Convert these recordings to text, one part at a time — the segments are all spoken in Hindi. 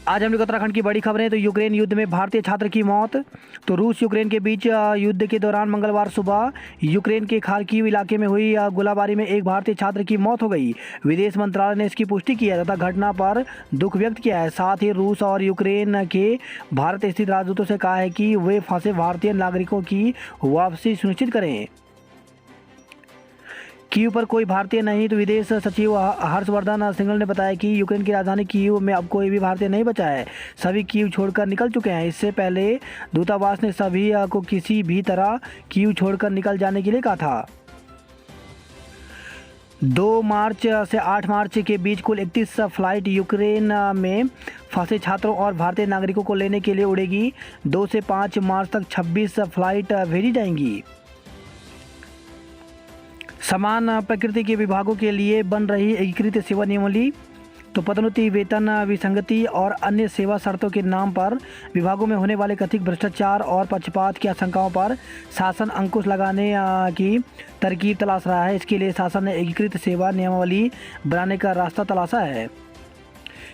आज हम लोग उत्तराखंड की बड़ी खबरें। तो यूक्रेन युद्ध में भारतीय छात्र की मौत। तो रूस यूक्रेन के बीच युद्ध के दौरान मंगलवार सुबह यूक्रेन के खार्किव इलाके में हुई गोलाबारी में एक भारतीय छात्र की मौत हो गई। विदेश मंत्रालय ने इसकी पुष्टि की है तथा घटना पर दुख व्यक्त किया है। साथ ही रूस और यूक्रेन के भारत स्थित राजदूतों से कहा है कि वे फंसे भारतीय नागरिकों की वापसी सुनिश्चित करें। कीव पर कोई भारतीय नहीं। तो विदेश सचिव हर्षवर्धन श्रृंगला ने बताया कि यूक्रेन की राजधानी कीव में अब कोई भी भारतीय नहीं बचा है। सभी कीव छोड़कर निकल चुके हैं। इससे पहले दूतावास ने सभी को किसी भी तरह कीव छोड़कर निकल जाने के लिए कहा था। 2 मार्च से 8 मार्च के बीच कुल 31 फ्लाइट यूक्रेन में फंसे छात्रों और भारतीय नागरिकों को लेने के लिए उड़ेगी। 2 से 5 मार्च तक 26 फ्लाइट भेजी जाएंगी। समान प्रकृति के विभागों के लिए बन रही एकीकृत सेवा नियमावली। तो पदोन्नति, वेतन विसंगति और अन्य सेवा शर्तों के नाम पर विभागों में होने वाले कथित भ्रष्टाचार और पक्षपात की आशंकाओं पर शासन अंकुश लगाने की तरकीब तलाश रहा है। इसके लिए शासन ने एकीकृत सेवा नियमावली बनाने का रास्ता तलाशा है।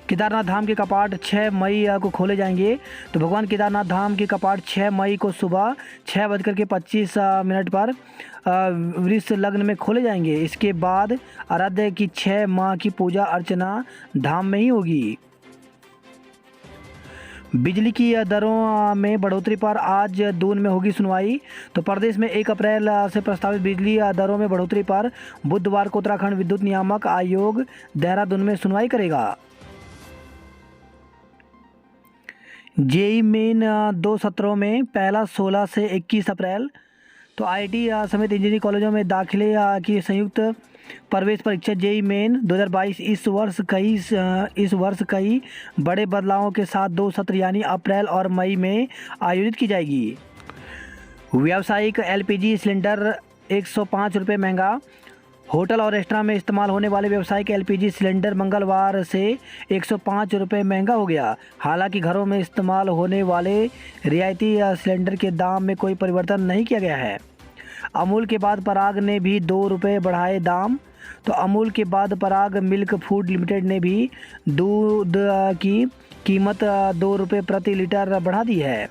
केदारनाथ धाम के कपाट 6 मई को खोले जाएंगे। तो भगवान केदारनाथ धाम के कपाट 6 मई को सुबह 6:25 पर वृष लग्न में खोले जाएंगे। इसके बाद आराध्य की 6 माह की पूजा अर्चना धाम में ही होगी। बिजली की दरों में बढ़ोतरी पर आज दून में होगी सुनवाई। तो प्रदेश में 1 अप्रैल से प्रस्तावित बिजली दरों में बढ़ोतरी पर बुधवार को उत्तराखंड विद्युत नियामक आयोग देहरादून में सुनवाई करेगा। जेई मेन 2 सत्रों में पहला 16 से 21 अप्रैल। तो आईआईटी समेत इंजीनियरिंग कॉलेजों में दाखिले की संयुक्त प्रवेश परीक्षा जेई मेन 2022 इस वर्ष कई बड़े बदलावों के साथ 2 सत्र यानी अप्रैल और मई में आयोजित की जाएगी। व्यावसायिक एलपीजी सिलेंडर 105 रुपये महंगा। होटल और रेस्टोरेंट में इस्तेमाल होने वाले व्यावसायिक एलपीजी सिलेंडर मंगलवार से 105 रुपये महंगा हो गया। हालांकि घरों में इस्तेमाल होने वाले रियायती सिलेंडर के दाम में कोई परिवर्तन नहीं किया गया है। अमूल के बाद पराग ने भी 2 रुपये बढ़ाए दाम। तो अमूल के बाद पराग मिल्क फूड लिमिटेड ने भी दूध की कीमत 2 रुपये प्रति लीटर बढ़ा दी है।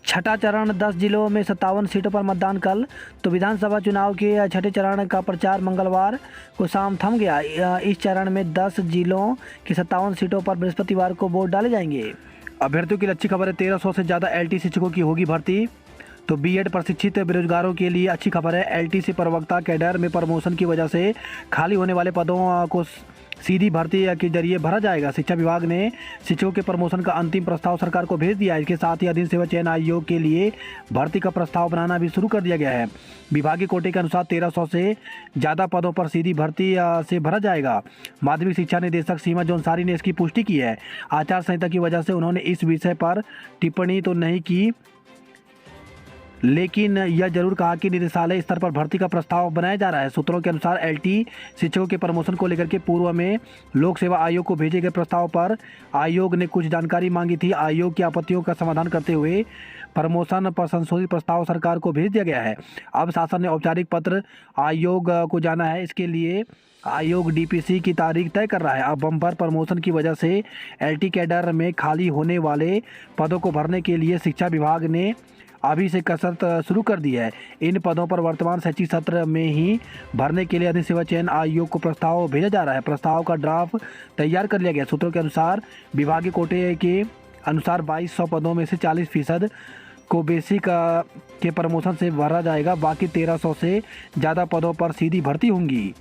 छठा चरण 10 जिलों में 57 सीटों पर मतदान कल। तो विधानसभा चुनाव के छठे चरण का प्रचार मंगलवार को शाम थम गया। इस चरण में 10 जिलों की 57 सीटों पर बृहस्पतिवार को वोट डाले जाएंगे। अभ्यर्थियों की अच्छी खबर है। 1300 से ज़्यादा एलटी शिक्षकों की होगी भर्ती। तो बीएड प्रशिक्षित बेरोजगारों के लिए अच्छी खबर है। एलटीसी प्रवक्ता कैडर में प्रमोशन की वजह से खाली होने वाले पदों को सीधी भर्ती के जरिए भरा जाएगा। शिक्षा विभाग ने शिक्षकों के प्रमोशन का अंतिम प्रस्ताव सरकार को भेज दिया है। इसके साथ ही अधीन सेवा चयन आयोग के लिए भर्ती का प्रस्ताव बनाना भी शुरू कर दिया गया है। विभागीय कोटे के अनुसार 1300 से ज़्यादा पदों पर सीधी भर्ती से भरा जाएगा। माध्यमिक शिक्षा निदेशक सीमा जोनसारी ने इसकी पुष्टि की है। आचार संहिता की वजह से उन्होंने इस विषय पर टिप्पणी तो नहीं की, लेकिन यह जरूर कहा कि निदेशालय स्तर पर भर्ती का प्रस्ताव बनाया जा रहा है। सूत्रों के अनुसार एलटी शिक्षकों के प्रमोशन को लेकर के पूर्व में लोक सेवा आयोग को भेजे गए प्रस्ताव पर आयोग ने कुछ जानकारी मांगी थी। आयोग की आपत्तियों का समाधान करते हुए प्रमोशन पर संशोधित प्रस्ताव सरकार को भेज दिया गया है। अब शासन ने औपचारिक पत्र आयोग को जाना है। इसके लिए आयोग डीपीसी की तारीख तय कर रहा है। अब बम्पर प्रमोशन की वजह से एलटी कैडर में खाली होने वाले पदों को भरने के लिए शिक्षा विभाग ने अभी से कसरत शुरू कर दी है। इन पदों पर वर्तमान शैक्षिक सत्र में ही भरने के लिए अधिक सेवा चयन आयोग को प्रस्ताव भेजा जा रहा है। प्रस्ताव का ड्राफ्ट तैयार कर लिया गया। सूत्रों के अनुसार विभागीय कोटे के अनुसार 2200 पदों में से 40% को बेसिक के प्रमोशन से भरा जाएगा। बाकी 1300 से ज़्यादा पदों पर सीधी भर्ती होंगी।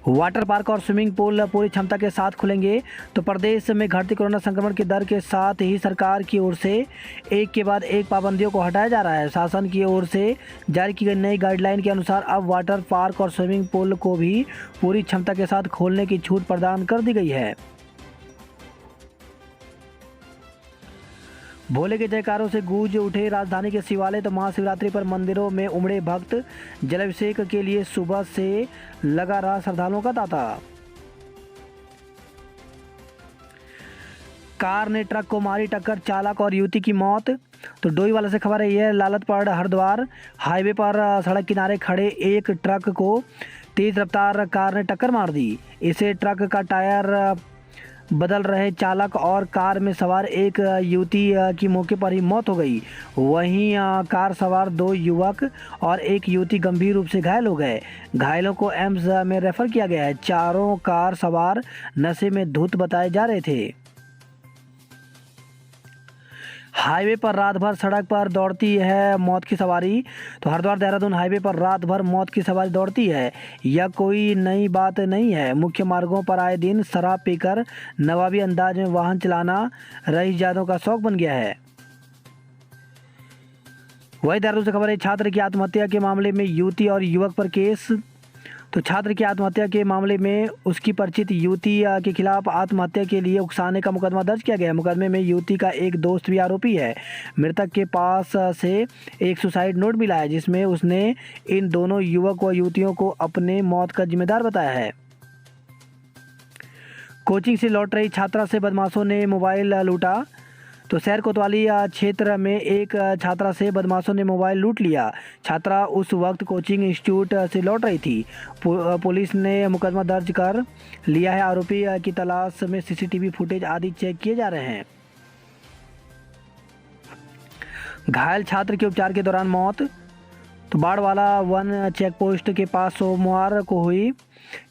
वाटर पार्क और स्विमिंग पूल पूरी क्षमता के साथ खुलेंगे। तो प्रदेश में घटते कोरोना संक्रमण के दर के साथ ही सरकार की ओर से एक के बाद एक पाबंदियों को हटाया जा रहा है। शासन की ओर से जारी की गई नई गाइडलाइन के अनुसार अब वाटर पार्क और स्विमिंग पूल को भी पूरी क्षमता के साथ खोलने की छूट प्रदान कर दी गई है। भोले के जयकारों से गूंज उठे राजधानी के शिवालय। तो महाशिवरात्रि पर मंदिरों में उमड़े भक्त। जलाभिषेक के लिए सुबह से लगा रहा श्रद्धालुओं का तांता। कार ने ट्रक को मारी टक्कर, चालक और युवती की मौत। तो डोईवाला से खबर है। यह लालतपड़ हरिद्वार हाईवे पर सड़क किनारे खड़े एक ट्रक को तेज रफ्तार कार ने टक्कर मार दी। इसे ट्रक का टायर बदल रहे चालक और कार में सवार एक युवती की मौके पर ही मौत हो गई। वहीं कार सवार 2 युवक और एक युवती गंभीर रूप से घायल हो गए। घायलों को एम्स में रेफर किया गया है। चारों कार सवार नशे में धुत बताए जा रहे थे। हाईवे पर रात भर सड़क पर दौड़ती है मौत की सवारी। तो हरिद्वार देहरादून हाईवे पर रात भर मौत की सवारी दौड़ती है। यह कोई नई बात नहीं है। मुख्य मार्गों पर आए दिन शराब पीकर नवाबी अंदाज में वाहन चलाना रईसजादों का शौक बन गया है। वही देहरादून से खबर है, छात्र की आत्महत्या के मामले में युवती और युवक पर केस। तो छात्र की आत्महत्या के मामले में उसकी परिचित युवती के खिलाफ आत्महत्या के लिए उकसाने का मुकदमा दर्ज किया गया है। मुकदमे में युवती का एक दोस्त भी आरोपी है। मृतक के पास से एक सुसाइड नोट मिला है जिसमें उसने इन दोनों युवक व युवतियों को अपने मौत का जिम्मेदार बताया है। कोचिंग से लौट रही छात्रा से बदमाशों ने मोबाइल लूटा। तो शहर कोतवाली क्षेत्र में एक छात्रा से बदमाशों ने मोबाइल लूट लिया। छात्रा उस वक्त कोचिंग इंस्टीट्यूट से लौट रही थी। पुलिस ने मुकदमा दर्ज कर लिया है। आरोपी की तलाश में सीसीटीवी फुटेज आदि चेक किए जा रहे हैं। घायल छात्र की उपचार के दौरान मौत। तो बाड़वाला वन चेक पोस्ट के पास सोमवार को हुई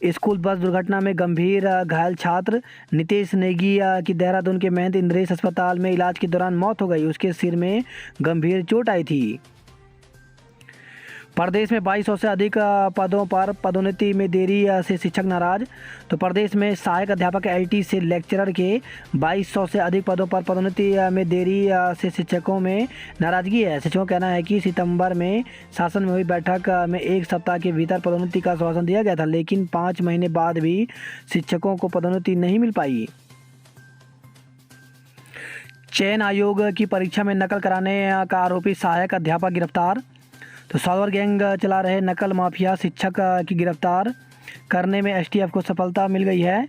स्कूल बस दुर्घटना में गंभीर घायल छात्र नितेश नेगी की देहरादून के महंत इंद्रेश अस्पताल में इलाज के दौरान मौत हो गई। उसके सिर में गंभीर चोट आई थी। प्रदेश में 2200 से अधिक पदों पर पदोन्नति में देरी से शिक्षक नाराज। तो प्रदेश में सहायक अध्यापक एलटी से लेक्चरर के 2200 से अधिक पदों पर पदोन्नति में देरी से शिक्षकों में नाराजगी है। शिक्षकों का कहना है कि सितंबर में शासन में हुई बैठक में 1 सप्ताह के भीतर पदोन्नति का आश्वासन दिया गया था, लेकिन 5 महीने बाद भी शिक्षकों को पदोन्नति नहीं मिल पाई। चयन आयोग की परीक्षा में नकल कराने का आरोपी सहायक अध्यापक गिरफ्तार। तो सालवर गैंग चला रहे नकल माफिया शिक्षक की गिरफ्तार करने में एसटीएफ को सफलता मिल गई है।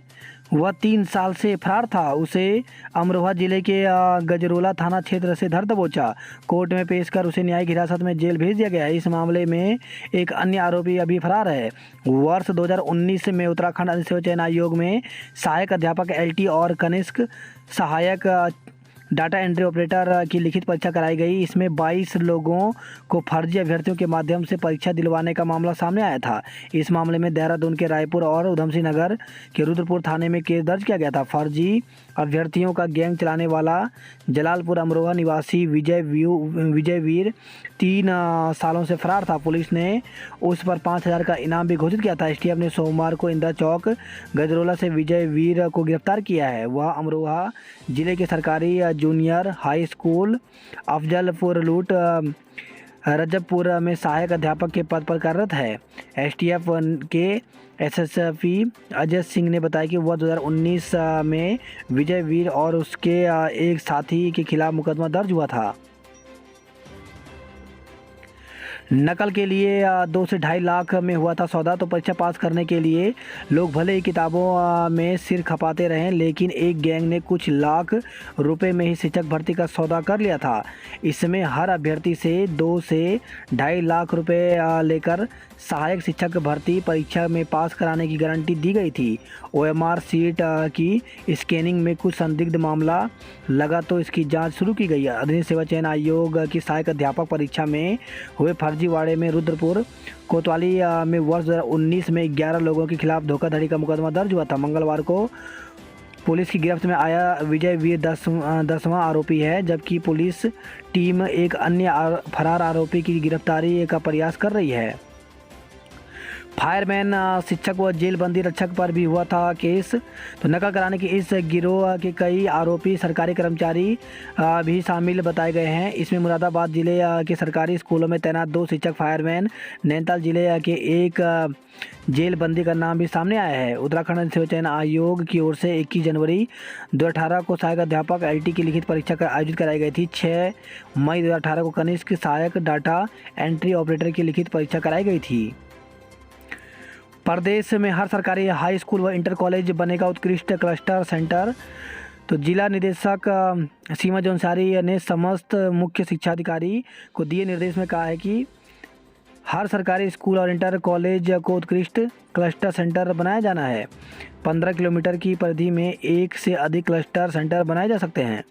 वह 3 साल से फरार था। उसे अमरोहा जिले के गजरोला थाना क्षेत्र से धर दबोचा कोर्ट में पेश कर उसे न्यायिक हिरासत में जेल भेज दिया गया है। इस मामले में एक अन्य आरोपी अभी फरार है। वर्ष 2019 में उत्तराखंड अधिसेवा चयन आयोग में सहायक अध्यापक एलटी और कनिष्क सहायक डाटा एंट्री ऑपरेटर की लिखित परीक्षा कराई गई। इसमें 22 लोगों को फर्जी अभ्यर्थियों के माध्यम से परीक्षा दिलवाने का मामला सामने आया था। इस मामले में देहरादून के रायपुर और उधमसिंह नगर के रुद्रपुर थाने में केस दर्ज किया गया था। फर्जी अभ्यर्थियों का गैंग चलाने वाला जलालपुर अमरोहा निवासी विजयवीर 3 सालों से फरार था। पुलिस ने उस पर 5000 का इनाम भी घोषित किया था। एसटीएफ ने सोमवार को इंदिरा चौक गजरोला से विजयवीर को गिरफ्तार किया है। वह अमरोहा जिले के सरकारी जूनियर हाई स्कूल अफजलपुर लूट रजबपुर में सहायक अध्यापक के पद पर कार्यरत है। एसटीएफ के एसएसपी अजय सिंह ने बताया कि वह 2019 में विजयवीर और उसके एक साथी के खिलाफ मुकदमा दर्ज हुआ था। नकल के लिए 2 से 2.5 लाख में हुआ था सौदा। तो परीक्षा पास करने के लिए लोग भले ही किताबों में सिर खपाते रहें, लेकिन एक गैंग ने कुछ लाख रुपए में ही शिक्षक भर्ती का सौदा कर लिया था। इसमें हर अभ्यर्थी से 2 से 2.5 लाख रुपए लेकर सहायक शिक्षक भर्ती परीक्षा में पास कराने की गारंटी दी गई थी। ओएमआर सीट की स्कैनिंग में कुछ संदिग्ध मामला लगा तो इसकी जांच शुरू की गई है। अधिक सेवा चयन आयोग की सहायक अध्यापक परीक्षा में हुए फर्जीवाड़े में रुद्रपुर कोतवाली में वर्ष 2019 में 11 लोगों के खिलाफ धोखाधड़ी का मुकदमा दर्ज हुआ था। मंगलवार को पुलिस की गिरफ्त में आया विजयवीर 10वां आरोपी है, जबकि पुलिस टीम एक अन्य फरार आरोपी की गिरफ्तारी का प्रयास कर रही है। फायरमैन शिक्षक व जेलबंदी रक्षक पर भी हुआ था केस। तो नकल कराने की इस गिरोह के कई आरोपी सरकारी कर्मचारी भी शामिल बताए गए हैं। इसमें मुरादाबाद जिले के सरकारी स्कूलों में तैनात 2 शिक्षक फायरमैन, नैनीताल जिले के एक जेलबंदी का नाम भी सामने आया है। उत्तराखंड सेवा चयन आयोग की ओर से 21 जनवरी 2018 को सहायक अध्यापक एलटी की लिखित परीक्षा आयोजित कराई गई थी। 6 मई 2018 को कनिष्क सहायक डाटा एंट्री ऑपरेटर की लिखित परीक्षा कराई गई थी। प्रदेश में हर सरकारी हाई स्कूल व इंटर कॉलेज बनेगा उत्कृष्ट क्लस्टर सेंटर। तो जिला निदेशक सीमा जौनसारी ने समस्त मुख्य शिक्षा अधिकारी को दिए निर्देश में कहा है कि हर सरकारी स्कूल और इंटर कॉलेज को उत्कृष्ट क्लस्टर सेंटर बनाया जाना है। 15 किलोमीटर की परिधि में एक से अधिक क्लस्टर सेंटर बनाए जा सकते हैं।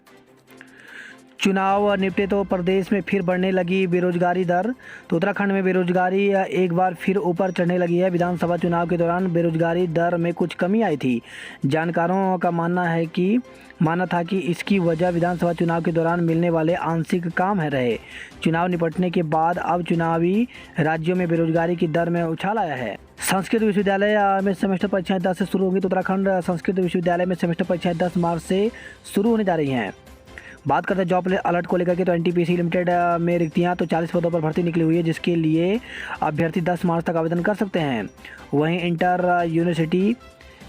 चुनाव निपटे तो प्रदेश में फिर बढ़ने लगी बेरोजगारी दर। तो उत्तराखंड में बेरोजगारी एक बार फिर ऊपर चढ़ने लगी है। विधानसभा चुनाव के दौरान बेरोजगारी दर में कुछ कमी आई थी। जानकारों का मानना था कि इसकी वजह विधानसभा चुनाव के दौरान मिलने वाले आंशिक काम है रहे। चुनाव निपटने के बाद अब चुनावी राज्यों में बेरोजगारी की दर में उछाल आया है। संस्कृत विश्वविद्यालय में सेमेस्टर परीक्षाएं 10 से शुरू होंगी। तो उत्तराखंड संस्कृत विश्वविद्यालय में सेमेस्टर परीक्षाएं 10 मार्च से शुरू होने जा रही हैं। बात करते हैं जॉब अलर्ट को लेकर के, तो एनटीपीसी लिमिटेड में रिक्तियां तो 40 पदों पर भर्ती निकली हुई है, जिसके लिए अभ्यर्थी 10 मार्च तक आवेदन कर सकते हैं। वहीं इंटर यूनिवर्सिटी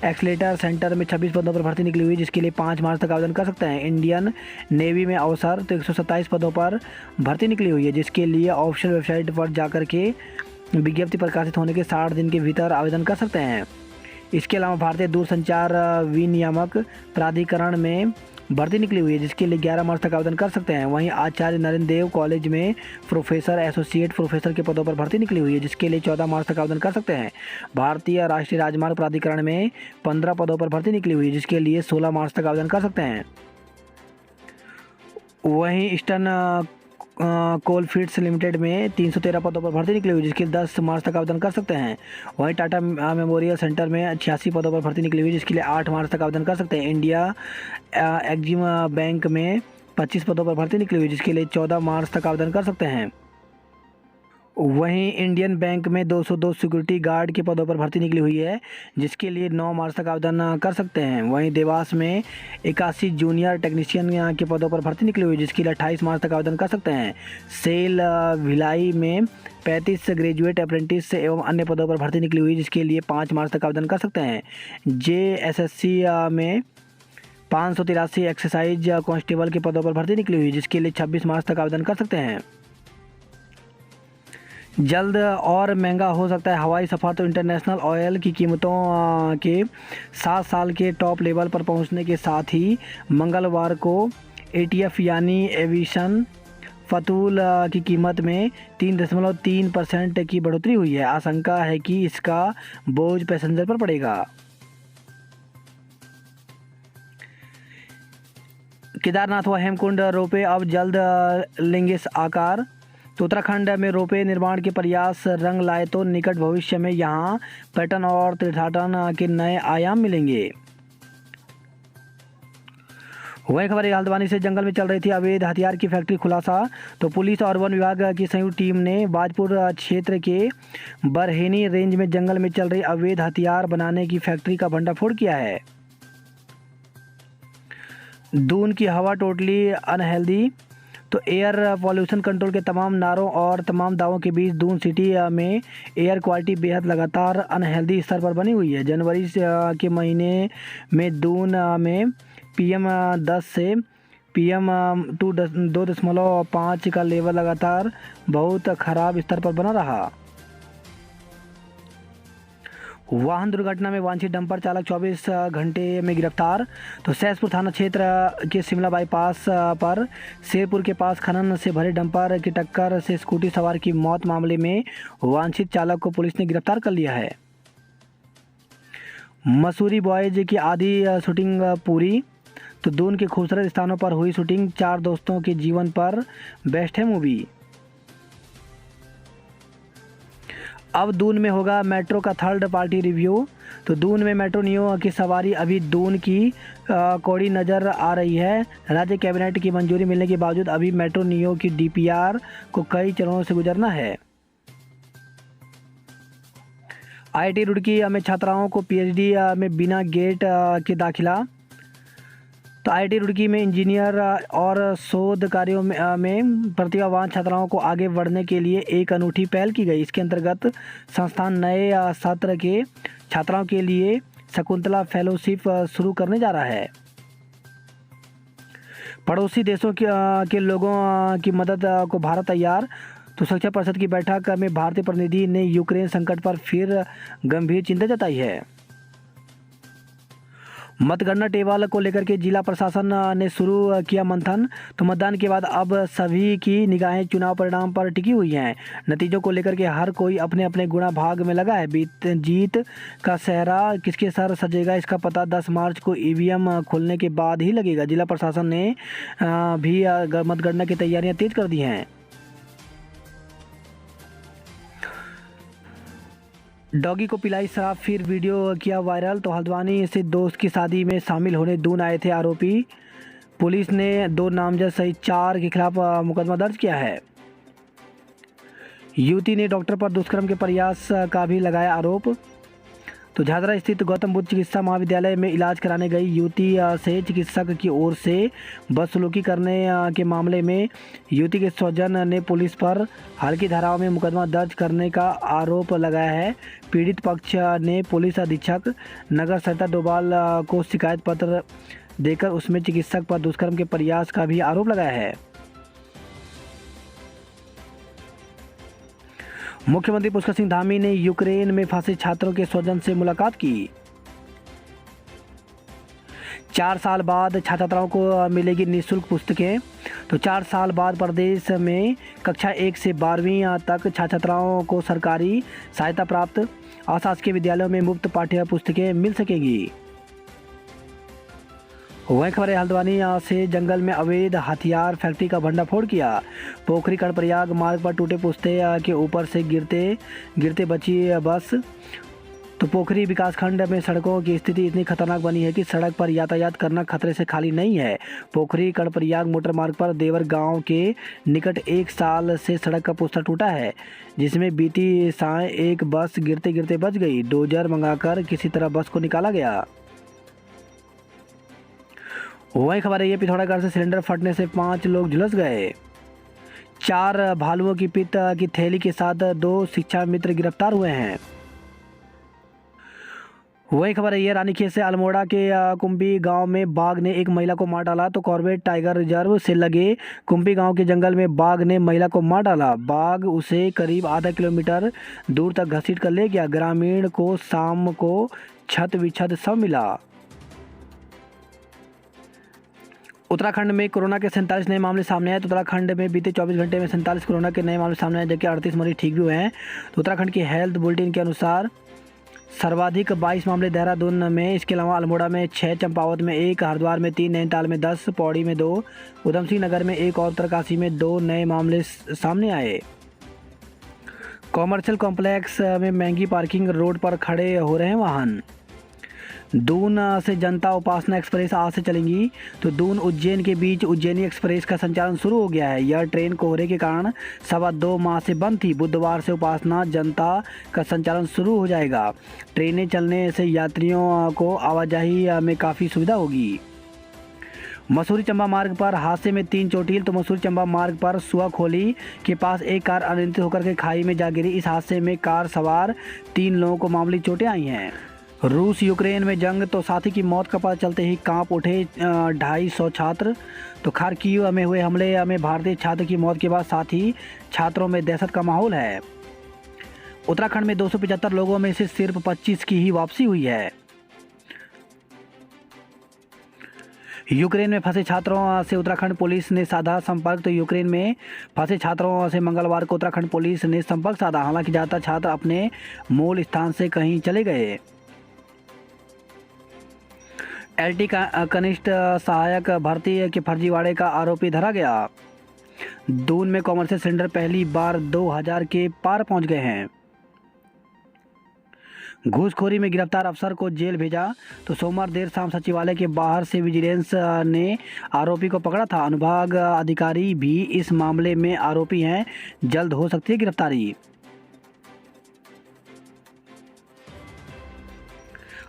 एक्सलेटर सेंटर में 26 पदों पर भर्ती निकली हुई है, जिसके लिए 5 मार्च तक आवेदन कर सकते हैं। इंडियन नेवी में अवसर तो 127 पदों पर भर्ती निकली हुई है, जिसके लिए ऑफिशियल वेबसाइट पर जाकर के विज्ञप्ति प्रकाशित होने के 60 दिन के भीतर आवेदन कर सकते हैं। इसके अलावा भारतीय दूरसंचार विनियामक प्राधिकरण में भर्ती निकली हुई है, जिसके लिए 11 मार्च तक आवेदन कर सकते हैं। वहीं आचार्य नरेंद्र देव कॉलेज में प्रोफेसर एसोसिएट प्रोफेसर के पदों पर भर्ती निकली हुई है, जिसके लिए 14 मार्च तक आवेदन कर सकते हैं। भारतीय राष्ट्रीय राजमार्ग प्राधिकरण में 15 पदों पर भर्ती निकली हुई है, जिसके लिए 16 मार्च तक आवेदन कर सकते हैं। वहीं ईस्टर्न कोलफील्ड्स लिमिटेड में 313 पदों पर भर्ती निकली हुई, जिसके 10 मार्च तक आवेदन कर सकते हैं। वहीं टाटा मेमोरियल सेंटर में 86 पदों पर भर्ती निकली हुई, जिसके लिए 8 मार्च तक आवेदन कर सकते हैं। इंडिया एग्जिम बैंक में 25 पदों पर भर्ती निकली हुई, जिसके लिए 14 मार्च तक आवेदन कर सकते हैं। वहीं इंडियन बैंक में 202 सिक्योरिटी गार्ड के पदों पर भर्ती निकली हुई है, जिसके लिए 9 मार्च तक आवेदन कर सकते हैं। वहीं देवास में 81 जूनियर टेक्नीशियन के पदों पर भर्ती निकली हुई है, जिसके लिए 28 मार्च तक आवेदन कर सकते हैं। सेल भिलाई में 35 ग्रेजुएट अप्रेंटिस एवं अन्य पदों पर भर्ती निकली हुई है, जिसके लिए 5 मार्च तक आवेदन कर सकते हैं। JSSC में 583 एक्सरसाइज कांस्टेबल के पदों पर भर्ती निकली हुई है, जिसके लिए 26 मार्च तक आवेदन कर सकते हैं। जल्द और महंगा हो सकता है हवाई सफ़र। तो इंटरनेशनल ऑयल की कीमतों के 7 साल के टॉप लेवल पर पहुंचने के साथ ही मंगलवार को ATF यानी एविएशन फतूल की कीमत में 3.3% की बढ़ोतरी हुई है। आशंका है कि इसका बोझ पैसेंजर पर पड़ेगा। केदारनाथ व हेमकुंड रोपवे अब जल्द लेंगे आकार। तो उत्तराखंड में रोपवे निर्माण के प्रयास रंग लाए तो निकट भविष्य में यहां पर्यटन और तीर्थाटन के नए आयाम मिलेंगे। वही खबर हल्द्वानी से जंगल में चल रही थी अवैध हथियार की फैक्ट्री खुलासा। तो पुलिस और वन विभाग की संयुक्त टीम ने बाजपुर क्षेत्र के बरहेनी रेंज में जंगल में चल रही अवैध हथियार बनाने की फैक्ट्री का भंडाफोड़ किया है। दून की हवा टोटली अनहेल्दी। तो एयर पॉल्यूशन कंट्रोल के तमाम नारों और तमाम दावों के बीच दून सिटी में एयर क्वालिटी बेहद लगातार अनहेल्दी स्तर पर बनी हुई है। जनवरी के महीने में दून में PM10 से PM2.5 का लेवल लगातार बहुत खराब स्तर पर बना रहा। वाहन दुर्घटना में वांछित डंपर चालक 24 घंटे में गिरफ्तार। तो सहसपुर थाना क्षेत्र के शिमला बाईपास पर शेरपुर के पास खनन से भरे डंपर की टक्कर से स्कूटी सवार की मौत मामले में वांछित चालक को पुलिस ने गिरफ्तार कर लिया है। मसूरी बॉयज की आधी शूटिंग पूरी। तो दून के खूबसूरत स्थानों पर हुई शूटिंग। 4 दोस्तों के जीवन पर बेस्ट है मूवी। अब दून में होगा मेट्रो का थर्ड पार्टी रिव्यू। तो दून में मेट्रो नियो की सवारी अभी दून की कौड़ी नज़र आ रही है। राज्य कैबिनेट की मंजूरी मिलने के बावजूद अभी मेट्रो नियो की DPR को कई चरणों से गुजरना है। IIT रुड़की में छात्राओं को PhD में बिना गेट के दाखिला। तो IIT रुड़की में इंजीनियर और शोध कार्यों में प्रतिभावान छात्राओं को आगे बढ़ने के लिए एक अनूठी पहल की गई। इसके अंतर्गत संस्थान नए सत्र के छात्राओं के लिए शकुंतला फेलोशिप शुरू करने जा रहा है। पड़ोसी देशों के लोगों की मदद को भारत तैयार। तो सुरक्षा परिषद की बैठक में भारतीय प्रतिनिधि ने यूक्रेन संकट पर फिर गंभीर चिंता जताई है। मतगणना टेबल को लेकर के जिला प्रशासन ने शुरू किया मंथन। तो मतदान के बाद अब सभी की निगाहें चुनाव परिणाम पर टिकी हुई हैं। नतीजों को लेकर के हर कोई अपने अपने गुणा भाग में लगा है। जीत का सेहरा किसके सर सजेगा, इसका पता 10 मार्च को ईवीएम खुलने के बाद ही लगेगा। जिला प्रशासन ने भी मतगणना की तैयारियां तेज कर दी हैं। डॉगी को पिलाई शराब, फिर वीडियो किया वायरल। तो हल्द्वानी से दोस्त की शादी में शामिल होने दून आए थे आरोपी। पुलिस ने 2 नामजद सहित 4 के खिलाफ मुकदमा दर्ज किया है। युवती ने डॉक्टर पर दुष्कर्म के प्रयास का भी लगाया आरोप। तो झाझरा स्थित गौतम बुद्ध चिकित्सा महाविद्यालय में इलाज कराने गई युवती से चिकित्सक की ओर से बदसलूकी करने के मामले में युवती के स्वजन ने पुलिस पर हल्की धाराओं में मुकदमा दर्ज करने का आरोप लगाया है। पीड़ित पक्ष ने पुलिस अधीक्षक नगर सरिता डोभाल को शिकायत पत्र देकर उसमें चिकित्सक पर दुष्कर्म के प्रयास का भी आरोप लगाया है। मुख्यमंत्री पुष्कर सिंह धामी ने यूक्रेन में फंसे छात्रों के स्वजन से मुलाकात की। 4 साल बाद छात्र छात्राओं को मिलेगी निःशुल्क पुस्तकें। तो 4 साल बाद प्रदेश में कक्षा 1 से 12वीं तक छात्र छात्राओं को सरकारी सहायता प्राप्त। अशासकीय विद्यालयों में मुफ्त पाठ्य पुस्तकें मिल सकेंगी। वहीं खबर है हल्द्वानी से जंगल में अवैध हथियार फैक्ट्री का भंडाफोड़ किया। पोखरी कर्णप्रयाग मार्ग पर टूटे पुस्ते के ऊपर से गिरते बची बस। तो पोखरी विकासखंड में सड़कों की स्थिति इतनी खतरनाक बनी है कि सड़क पर यातायात करना खतरे से खाली नहीं है। पोखरी कर्णप्रयाग मोटर मार्ग पर देवर गांव के निकट 1 साल से सड़क का पुस्ता टूटा है, जिसमें बीती साय एक बस गिरते गिरते बच गई। डोजर मंगाकर किसी तरह बस को निकाला गया। वही खबर है ये पिथौरागढ़ से सिलेंडर फटने से 5 लोग झुलस गए। 4 भालुओं की पित्त की थैली के साथ 2 शिक्षा मित्र गिरफ्तार हुए हैं। वही खबर है ये रानीखेत से अल्मोड़ा के कुंभी गांव में बाघ ने एक महिला को मार डाला। तो कॉर्बेट टाइगर रिजर्व से लगे कुंभी गांव के जंगल में बाघ ने महिला को मार डाला। बाघ उसे करीब आधा किलोमीटर दूर तक घसीट कर ले गया। ग्रामीण को शाम को छत विछत सब मिला। उत्तराखंड में कोरोना के 47 नए मामले सामने आए। तो उत्तराखंड में बीते 24 घंटे में 47 कोरोना के नए मामले सामने आए, जबकि 38 मरीज ठीक भी हुए हैं। तो उत्तराखंड की हेल्थ बुलेटिन के अनुसार सर्वाधिक 22 मामले देहरादून में, इसके अलावा अल्मोड़ा में 6, चंपावत में 1, हरिद्वार में 3, नैनीताल में 10, पौड़ी में 2, उधमसिंह नगर में 1 और उत्तरकाशी में 2 नए मामले सामने आए। कॉमर्शियल कॉम्प्लेक्स में महंगी पार्किंग, रोड पर खड़े हो रहे हैं वाहन। दून से जनता उपासना एक्सप्रेस आज से चलेंगी। तो दून उज्जैन के बीच उज्जैनी एक्सप्रेस का संचालन शुरू हो गया है। यह ट्रेन कोहरे के कारण 2.25 माह से बंद थी। बुधवार से उपासना जनता का संचालन शुरू हो जाएगा। ट्रेनें चलने से यात्रियों को आवाजाही में काफ़ी सुविधा होगी। मसूरी चंबा मार्ग पर हादसे में 3 चोटिल। तो मसूरी चंबा मार्ग पर सुआखोली के पास एक कार अनियंत्रित होकर के खाई में जा गिरी। इस हादसे में कार सवार 3 लोगों को मामूली चोटें आई हैं। रूस यूक्रेन में जंग, तो साथी की मौत का पता चलते ही कांप उठे 250 छात्र। तो खार्किव में हुए हमले में भारतीय छात्र की मौत के बाद साथी छात्रों में दहशत का माहौल है। उत्तराखंड में 275 लोगों में से सिर्फ 25 की ही वापसी हुई है। यूक्रेन में फंसे छात्रों से उत्तराखंड पुलिस ने साधा संपर्क। तो यूक्रेन में फंसे छात्रों से मंगलवार को उत्तराखंड पुलिस ने संपर्क साधा। हालांकि ज़्यादातर छात्र अपने मूल स्थान से कहीं चले गए। एलटी का कनिष्ठ सहायक भर्ती के फर्जीवाड़े का आरोपी धरा गया। दून में कॉमर्शियल सिलेंडर पहली बार 2000 के पार पहुंच गए हैं। घूसखोरी में गिरफ्तार अफसर को जेल भेजा। तो सोमवार देर शाम सचिवालय के बाहर से विजिलेंस ने आरोपी को पकड़ा था। अनुभाग अधिकारी भी इस मामले में आरोपी हैं। जल्द हो सकती है गिरफ्तारी।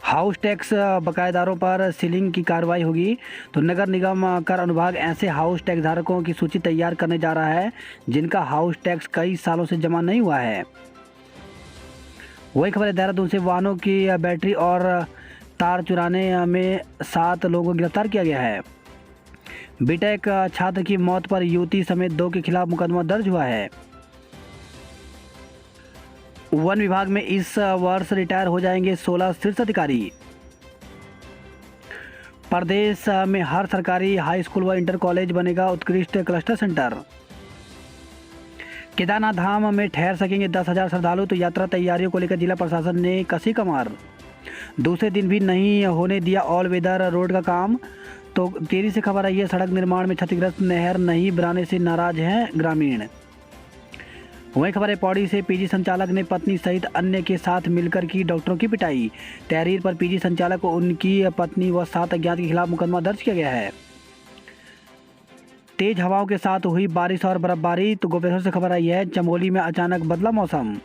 हाउस टैक्स बकायेदारों पर सीलिंग की कार्रवाई होगी। तो नगर निगम कर अनुभाग ऐसे हाउस टैक्स धारकों की सूची तैयार करने जा रहा है जिनका हाउस टैक्स कई सालों से जमा नहीं हुआ है। वही खबर है देहरादून से वाहनों की बैटरी और तार चुराने में 7 लोगों को गिरफ्तार किया गया है। बीटेक छात्र की मौत पर युवती समेत 2 के खिलाफ मुकदमा दर्ज हुआ है। वन विभाग में इस वर्ष रिटायर हो जाएंगे 16 शीर्ष अधिकारी। प्रदेश में हर सरकारी हाई स्कूल व इंटर कॉलेज बनेगा उत्कृष्ट क्लस्टर सेंटर। केदारनाथ धाम में ठहर सकेंगे 10,000 श्रद्धालु, तो यात्रा तैयारियों को लेकर जिला प्रशासन ने कसी कमर। दूसरे दिन भी नहीं होने दिया ऑल वेदर रोड का काम। तो तेजी से खबर आई है, सड़क निर्माण में क्षतिग्रस्त नहर नहीं बनाने से नाराज हैं ग्रामीण। वहीं खबर है, पौड़ी से पीजी संचालक ने पत्नी सहित अन्य के साथ मिलकर की डॉक्टरों की पिटाई। तहरीर पर पीजी संचालक को उनकी पत्नी व 7 अज्ञात के खिलाफ मुकदमा दर्ज किया गया है। तेज हवाओं के साथ हुई बारिश और बर्फबारी। तो गोपेश्वर से खबर आई है, चमोली में अचानक बदला मौसम।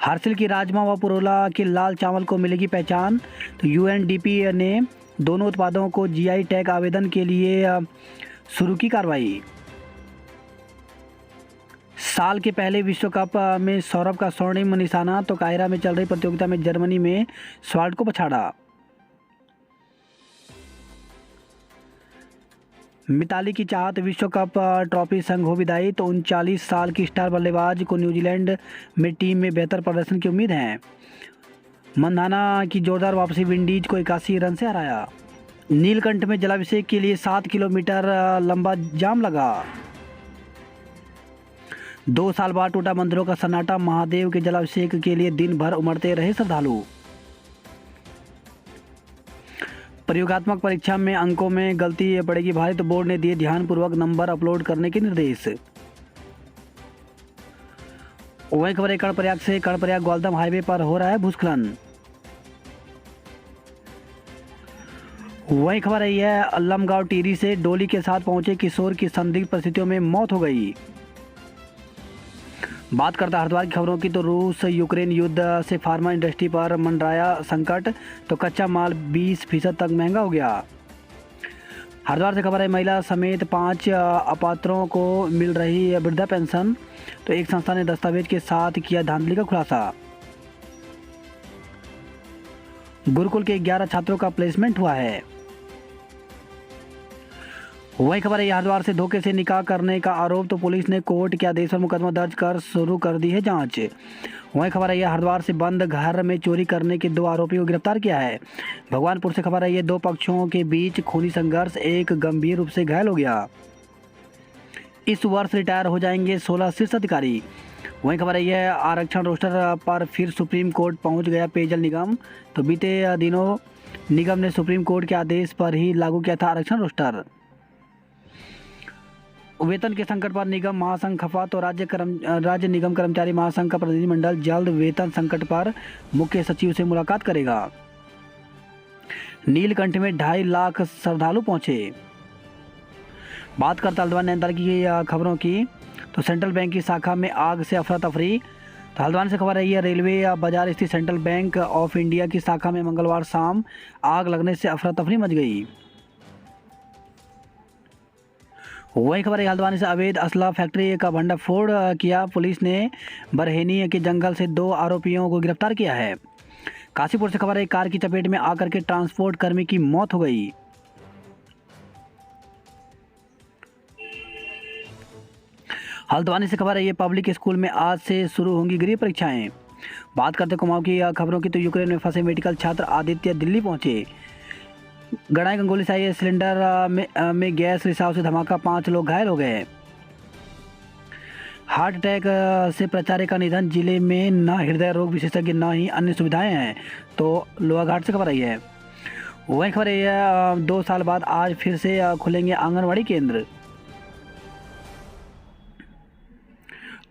हर्षिल की राजमा व पुरोला के लाल चावल को मिलेगी पहचान। तो यूएनडीपी ने दोनों उत्पादों को जीआई टैग आवेदन के लिए शुरू की कार्रवाई। साल के पहले विश्व कप में सौरभ का स्वर्णिम निशाना। तो कायरा में चल रही प्रतियोगिता में जर्मनी में स्वाल्ट को पछाड़ा। मिताली की चाहत विश्व कप ट्रॉफी संग हो विदाई। तो 39 साल की स्टार बल्लेबाज को न्यूजीलैंड में टीम में बेहतर प्रदर्शन की उम्मीद है। मंधाना की जोरदार वापसी, विंडीज को 81 रन से हराया। नीलकंठ में जलाभिषेक के लिए 7 किलोमीटर लंबा जाम लगा। 2 साल बाद टूटा मंदिरों का सन्नाटा, महादेव के जलाभिषेक के लिए दिन भर उमड़ते रहे श्रद्धालु। प्रयोगात्मक परीक्षा में अंकों में गलती पड़ेगी भारी। तो बोर्ड ने दिए ध्यानपूर्वक नंबर अपलोड करने के निर्देश। वहीं खबर है, कर्णप्रयाग से कर्णप्रयाग ग्वालदम हाईवे पर हो रहा है भूस्खलन। वहीं खबर आई है, अल्लमगांव टिहरी से डोली के साथ पहुंचे किशोर की संदिग्ध परिस्थितियों में मौत हो गई। बात करता हरिद्वार की खबरों की, तो रूस यूक्रेन युद्ध से फार्मा इंडस्ट्री पर मंडराया संकट। तो कच्चा माल 20% तक महंगा हो गया। हरिद्वार से खबर है, महिला समेत 5 अपात्रों को मिल रही है वृद्धा पेंशन। तो एक संस्था ने दस्तावेज के साथ किया धांधली का खुलासा। गुरुकुल के 11 छात्रों का प्लेसमेंट हुआ है। वही खबर है, हरिद्वार से धोखे से निकाह करने का आरोप। तो पुलिस ने कोर्ट के आदेश पर मुकदमा दर्ज कर शुरू कर दी है जांच। वही खबर है, हरिद्वार से बंद घर में चोरी करने के 2 आरोपियों को गिरफ्तार किया है। भगवानपुर से खबर है, 2 पक्षों के बीच खूनी संघर्ष, एक गंभीर रूप से घायल हो गया। इस वर्ष रिटायर हो जाएंगे 16 शीर्ष अधिकारी। वहीं खबर है, आरक्षण रोस्टर पर फिर सुप्रीम कोर्ट पहुंच गया पेयजल निगम। तो बीते दिनों निगम ने सुप्रीम कोर्ट के आदेश पर ही लागू किया था आरक्षण रोस्टर। वेतन के संकट पर निगम महासंघ खफा। तो राज्य निगम कर्मचारी महासंघ का प्रतिनिधिमंडल जल्द वेतन संकट पर मुख्य सचिव से मुलाकात करेगा। नीलकंठ में 2.5 लाख श्रद्धालु पहुंचे। बात करता हल्द्वानी नैनीताल की खबरों की, तो सेंट्रल बैंक की शाखा में आग से अफरा तफरी। तो हल्द्वानी से खबर रही है, रेलवे बाजार स्थित सेंट्रल बैंक ऑफ इंडिया की शाखा में मंगलवार शाम आग लगने से अफरा तफरी मच गई। वही खबर है, हल्द्वानी से अवैध असला फैक्ट्री का भंडाफोड़ किया। पुलिस ने बरहेनी के जंगल से 2 आरोपियों को गिरफ्तार किया है। काशीपुर से खबर है, कार की चपेट में आकर के ट्रांसपोर्ट कर्मी की मौत हो गई। हल्द्वानी से खबर है, ये पब्लिक स्कूल में आज से शुरू होंगी गृह परीक्षाएं। बात करते कुमाऊं की खबरों की, तो यूक्रेन में फंसे मेडिकल छात्र आदित्य दिल्ली पहुंचे। गड़ाई गंगोली से आई सिलेंडर में गैस रिसाव से धमाका, 5 लोग घायल हो गए। हार्ट अटैक से प्राचार्य का निधन, जिले में न हृदय रोग विशेषज्ञ न ही अन्य सुविधाएं हैं। तो लोहाघाट से खबर आई है। वही खबर है, 2 साल बाद आज फिर से खुलेंगे आंगनवाड़ी केंद्र।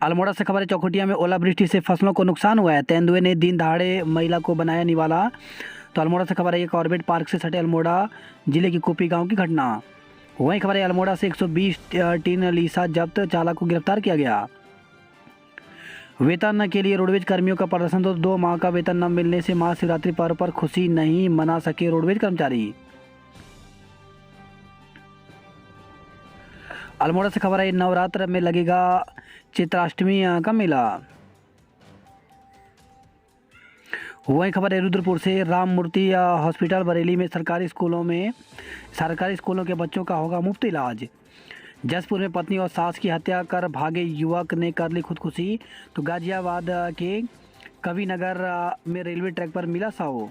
अल्मोड़ा से खबर है, चौखुटिया में ओलावृष्टि से फसलों को नुकसान हुआ है। तेंदुए ने दिन दहाड़े महिला को बनाया निवाला। तो अल्मोड़ा से खबर है, कॉर्बेट पार्क से सटे अल्मोड़ा जिले की कुपी गांव की घटना। वहीं खबर है, अल्मोड़ा से 120 टीन लीसा जब्त, चालक को गिरफ्तार किया गया। वेतन के लिए रोडवेज कर्मियों का प्रदर्शन। तो 2 माह का वेतन न मिलने से महाशिवरात्रि पर्व पर खुशी नहीं मना सके रोडवेज कर्मचारी। अल्मोड़ा से खबर है, नवरात्र में लगेगा चित्राष्टमी का मेला। वहीं खबर है, रुद्रपुर से राम मूर्ति हॉस्पिटल बरेली में सरकारी स्कूलों के बच्चों का होगा मुफ्त इलाज। जसपुर में पत्नी और सास की हत्या कर भागे युवक ने कर ली खुदकुशी। तो गाजियाबाद के कवि नगर में रेलवे ट्रैक पर मिला शव।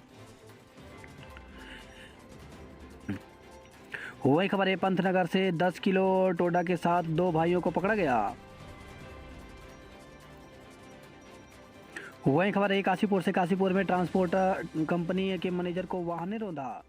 वही खबर है, पंतनगर से 10 किलो टोडा के साथ 2 भाइयों को पकड़ा गया। वही खबर है, काशीपुर से काशीपुर में ट्रांसपोर्ट कंपनी के मैनेजर को वाहन ने रौंदा।